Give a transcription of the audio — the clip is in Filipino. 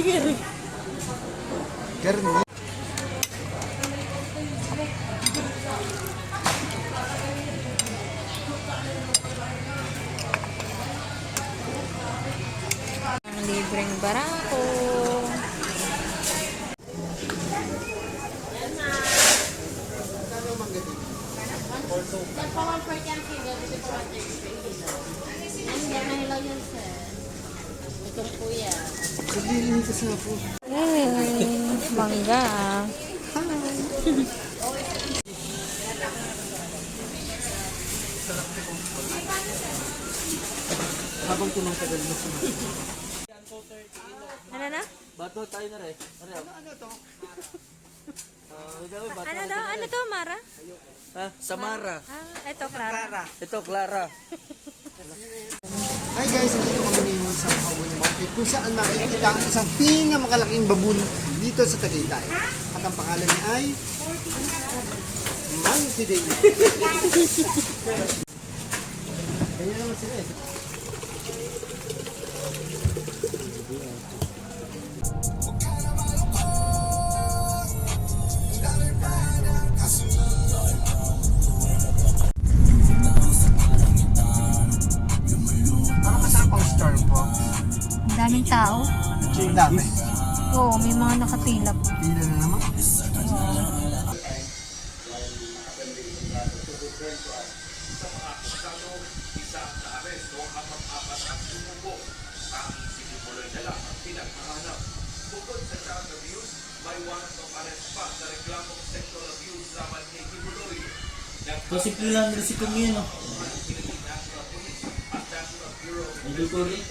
Karen. Ang libreng barako. Itong kuya. Sabihin ko sa po. Mangga. Habang tumatagal mo sa Ano na? Bato tayo na rin. Ano to? Ano daw? Ano to, Mara? Ha? Samara. Ito, Clara. Ito, Clara. Hi guys, nandito kami ngayon sa Baboon Market kung saan makikita ang isang pinakamalaking baboon dito sa Tagaytay. At ang pangalan niya ay Monkey Day. Kaya naman sila eh. Parang masarap ang star po. Ang daming tao. Ang dami. Oo, may mga nakatilap. Pila na naman. Posible lang rin si Kumino. Hindi ko rin.